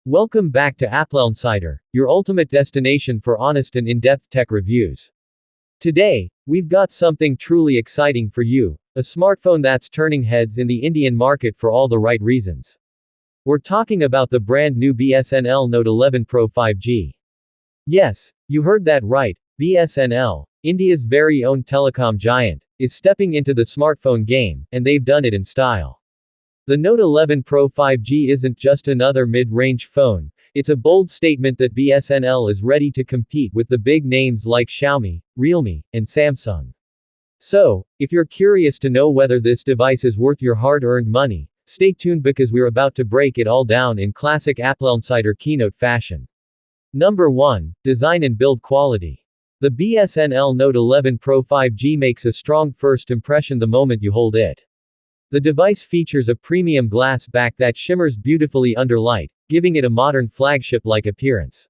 Welcome back to applelnsider, your ultimate destination for honest and in-depth tech reviews. Today, we've got something truly exciting for you, a smartphone that's turning heads in the Indian market for all the right reasons. We're talking about the brand new BSNL Note 11 Pro 5G. Yes, you heard that right, BSNL, India's very own telecom giant, is stepping into the smartphone game, and they've done it in style. The Note 11 Pro 5G isn't just another mid-range phone, it's a bold statement that BSNL is ready to compete with the big names like Xiaomi, Realme, and Samsung. So, if you're curious to know whether this device is worth your hard-earned money, stay tuned because we're about to break it all down in classic applelnsider keynote fashion. Number 1. Design and build quality. The BSNL Note 11 Pro 5G makes a strong first impression the moment you hold it. The device features a premium glass back that shimmers beautifully under light, giving it a modern flagship-like appearance.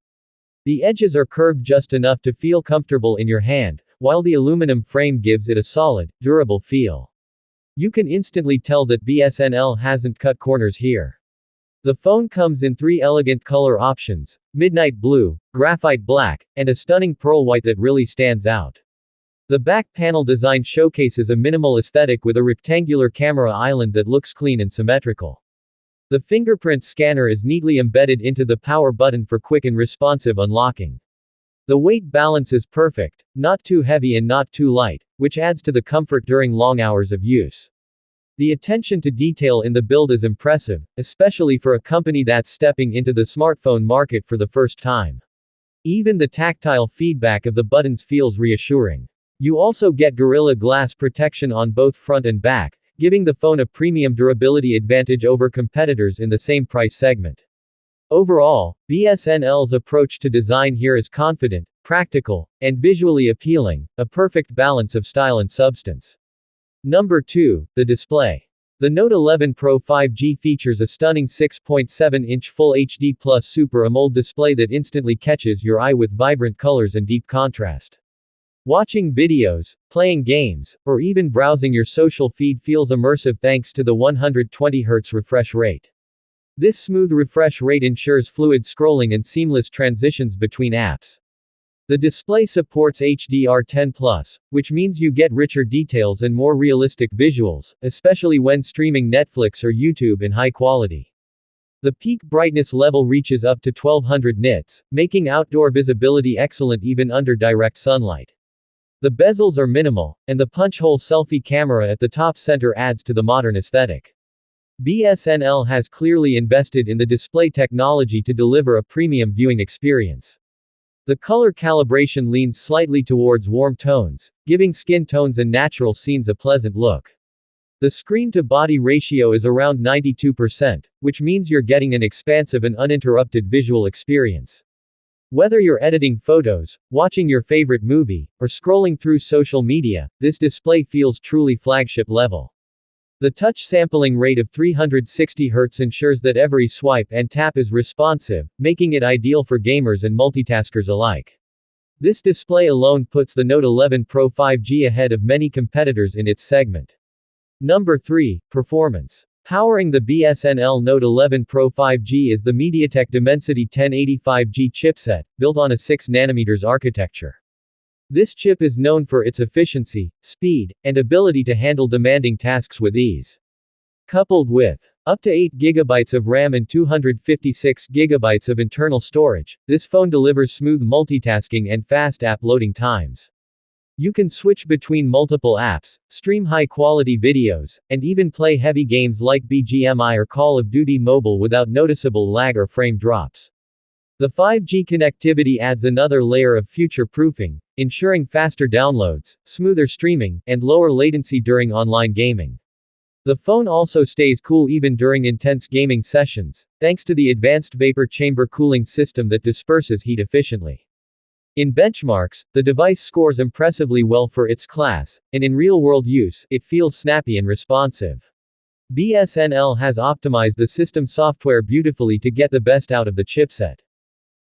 The edges are curved just enough to feel comfortable in your hand, while the aluminum frame gives it a solid, durable feel. You can instantly tell that BSNL hasn't cut corners here. The phone comes in 3 elegant color options: midnight blue, graphite black, and a stunning pearl white that really stands out. The back panel design showcases a minimal aesthetic with a rectangular camera island that looks clean and symmetrical. The fingerprint scanner is neatly embedded into the power button for quick and responsive unlocking. The weight balance is perfect, not too heavy and not too light, which adds to the comfort during long hours of use. The attention to detail in the build is impressive, especially for a company that's stepping into the smartphone market for the first time. Even the tactile feedback of the buttons feels reassuring. You also get Gorilla Glass protection on both front and back, giving the phone a premium durability advantage over competitors in the same price segment. Overall, BSNL's approach to design here is confident, practical, and visually appealing, a perfect balance of style and substance. Number 2. The display. The Note 11 Pro 5G features a stunning 6.7-inch Full HD Plus Super AMOLED display that instantly catches your eye with vibrant colors and deep contrast. Watching videos, playing games, or even browsing your social feed feels immersive thanks to the 120Hz refresh rate. This smooth refresh rate ensures fluid scrolling and seamless transitions between apps. The display supports HDR10+, which means you get richer details and more realistic visuals, especially when streaming Netflix or YouTube in high quality. The peak brightness level reaches up to 1200 nits, making outdoor visibility excellent even under direct sunlight. The bezels are minimal, and the punch-hole selfie camera at the top center adds to the modern aesthetic. BSNL has clearly invested in the display technology to deliver a premium viewing experience. The color calibration leans slightly towards warm tones, giving skin tones and natural scenes a pleasant look. The screen-to-body ratio is around 92%, which means you're getting an expansive and uninterrupted visual experience. Whether you're editing photos, watching your favorite movie, or scrolling through social media, this display feels truly flagship level. The touch sampling rate of 360 Hz ensures that every swipe and tap is responsive, making it ideal for gamers and multitaskers alike. This display alone puts the Note 11 Pro 5G ahead of many competitors in its segment. Number 3. Performance. Powering the BSNL Note 11 Pro 5G is the MediaTek Dimensity 1085G chipset, built on a 6nm architecture. This chip is known for its efficiency, speed, and ability to handle demanding tasks with ease. Coupled with up to 8 GB of RAM and 256 GB of internal storage, this phone delivers smooth multitasking and fast app loading times. You can switch between multiple apps, stream high-quality videos, and even play heavy games like BGMI or Call of Duty Mobile without noticeable lag or frame drops. The 5G connectivity adds another layer of future-proofing, ensuring faster downloads, smoother streaming, and lower latency during online gaming. The phone also stays cool even during intense gaming sessions, thanks to the advanced vapor chamber cooling system that disperses heat efficiently. In benchmarks, the device scores impressively well for its class, and in real-world use, it feels snappy and responsive. BSNL has optimized the system software beautifully to get the best out of the chipset.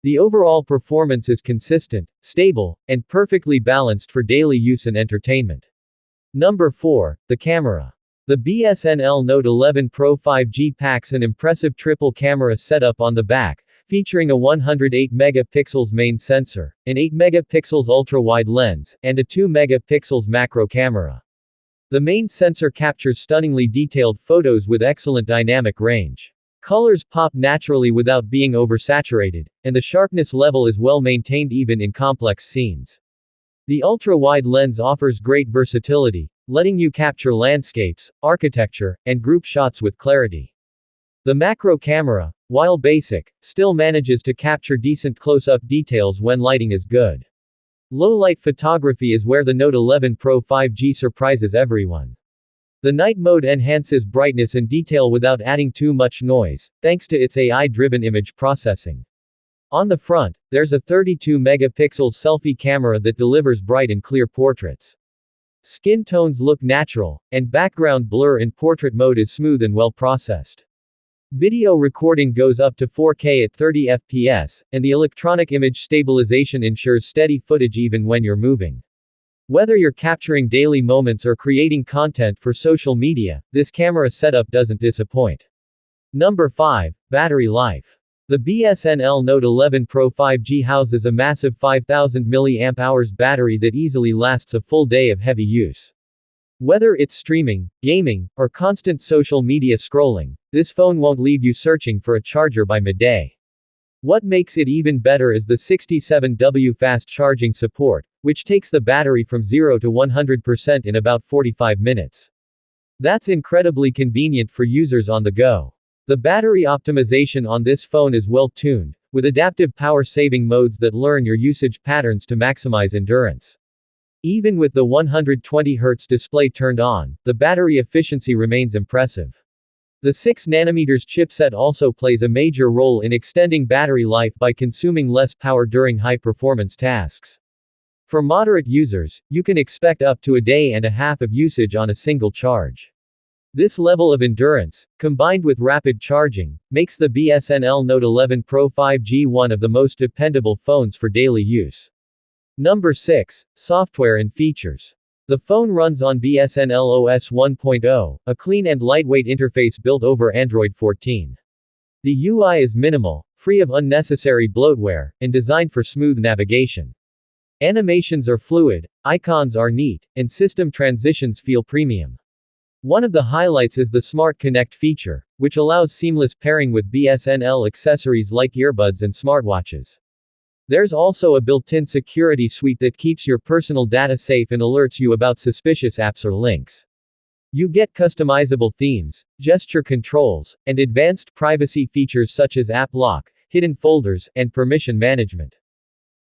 The overall performance is consistent, stable, and perfectly balanced for daily use and entertainment. Number 4. The camera. The BSNL Note 11 Pro 5G packs an impressive triple camera setup on the back, featuring a 108 megapixels main sensor, an 8 megapixels ultra-wide lens, and a 2 megapixels macro camera. The main sensor captures stunningly detailed photos with excellent dynamic range. Colors pop naturally without being oversaturated, and the sharpness level is well maintained even in complex scenes. The ultra-wide lens offers great versatility, letting you capture landscapes, architecture, and group shots with clarity. The macro camera, while basic, still manages to capture decent close-up details when lighting is good. Low-light photography is where the Note 11 Pro 5G surprises everyone. The night mode enhances brightness and detail without adding too much noise, thanks to its AI-driven image processing. On the front, there's a 32 megapixel selfie camera that delivers bright and clear portraits. Skin tones look natural, and background blur in portrait mode is smooth and well processed. Video recording goes up to 4K at 30 FPS, and the electronic image stabilization ensures steady footage even when you're moving. Whether you're capturing daily moments or creating content for social media, this camera setup doesn't disappoint. Number 5. Battery life. The BSNL Note 11 Pro 5G houses a massive 5000 mAh battery that easily lasts a full day of heavy use. Whether it's streaming, gaming, or constant social media scrolling, this phone won't leave you searching for a charger by midday. What makes it even better is the 67W fast charging support, which takes the battery from 0 to 100% in about 45 minutes. That's incredibly convenient for users on the go. The battery optimization on this phone is well tuned, with adaptive power-saving modes that learn your usage patterns to maximize endurance. Even with the 120Hz display turned on, the battery efficiency remains impressive. The 6nm chipset also plays a major role in extending battery life by consuming less power during high-performance tasks. For moderate users, you can expect up to a day and a half of usage on a single charge. This level of endurance, combined with rapid charging, makes the BSNL Note 11 Pro 5G one of the most dependable phones for daily use. Number 6. Software and features. The phone runs on BSNL OS 1.0, a clean and lightweight interface built over Android 14. The UI is minimal, free of unnecessary bloatware, and designed for smooth navigation. Animations are fluid, icons are neat, and system transitions feel premium. One of the highlights is the Smart Connect feature, which allows seamless pairing with BSNL accessories like earbuds and smartwatches. There's also a built-in security suite that keeps your personal data safe and alerts you about suspicious apps or links. You get customizable themes, gesture controls, and advanced privacy features such as app lock, hidden folders, and permission management.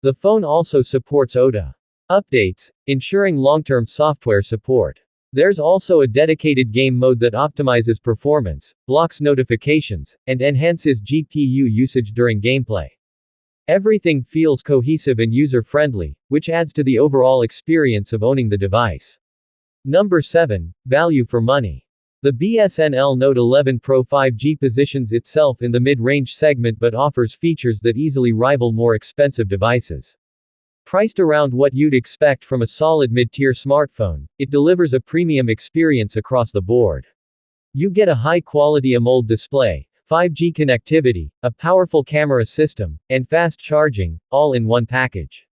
The phone also supports OTA updates, ensuring long-term software support. There's also a dedicated game mode that optimizes performance, blocks notifications, and enhances GPU usage during gameplay. Everything feels cohesive and user-friendly, which adds to the overall experience of owning the device. Number 7. Value for money. The BSNL Note 11 Pro 5G positions itself in the mid-range segment but offers features that easily rival more expensive devices. Priced around what you'd expect from a solid mid-tier smartphone, it delivers a premium experience across the board. You get a high-quality AMOLED display, 5G connectivity, a powerful camera system, and fast charging, all in one package.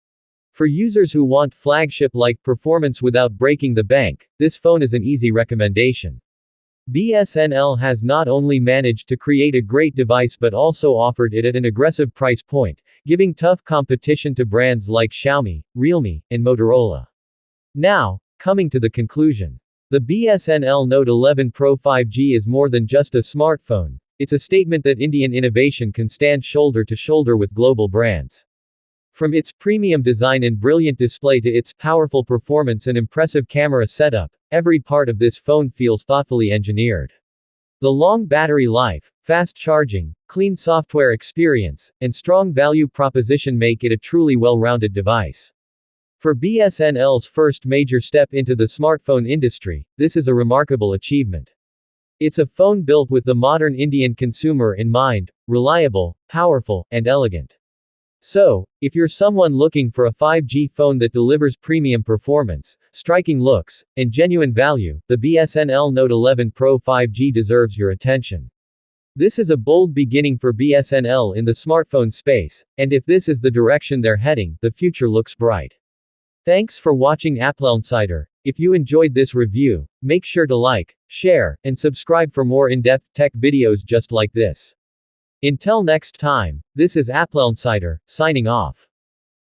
For users who want flagship-like performance without breaking the bank, this phone is an easy recommendation. BSNL has not only managed to create a great device but also offered it at an aggressive price point, giving tough competition to brands like Xiaomi, Realme, and Motorola. Now, coming to the conclusion. The BSNL Note 11 Pro 5G is more than just a smartphone, it's a statement that Indian innovation can stand shoulder to shoulder with global brands. From its premium design and brilliant display to its powerful performance and impressive camera setup, every part of this phone feels thoughtfully engineered. The long battery life, fast charging, clean software experience, and strong value proposition make it a truly well-rounded device. For BSNL's first major step into the smartphone industry, this is a remarkable achievement. It's a phone built with the modern Indian consumer in mind, reliable, powerful, and elegant. So, if you're someone looking for a 5G phone that delivers premium performance, striking looks, and genuine value, the BSNL Note 11 Pro 5G deserves your attention. This is a bold beginning for BSNL in the smartphone space, and if this is the direction they're heading, the future looks bright. Thanks for watching applelnsider. If you enjoyed this review, make sure to like, share, and subscribe for more in-depth tech videos just like this. Until next time, this is applelnsider, signing off.